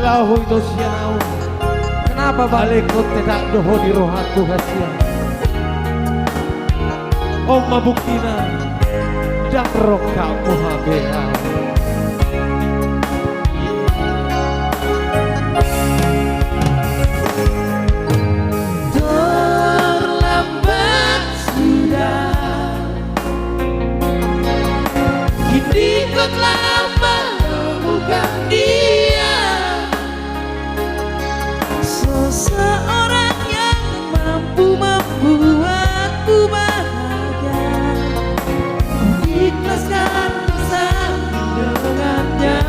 lahu itu sianau. Kenapa balik kau tidak doho di roh aku hasil? Om mabuktina dan roh kamu habea. Terlambat sudah, kini kau telah menemukan dia, seseorang yang mampu membuatku bahagia. Ikhlaskan bersama dengannya.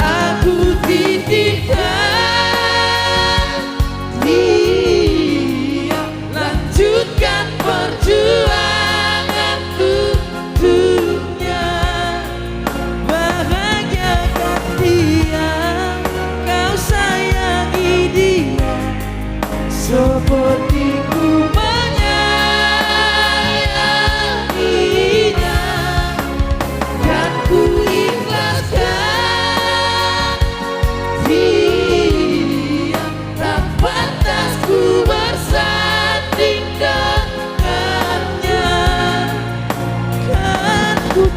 Aku titipkan dia, lanjutkan perjuangan untuknya. Bahagiakan dia, kau sayangi dia seperti ku menyayanginya. Dan ku ikhlaskan dia, tak pantas ku bersanding dengannya. Kan ku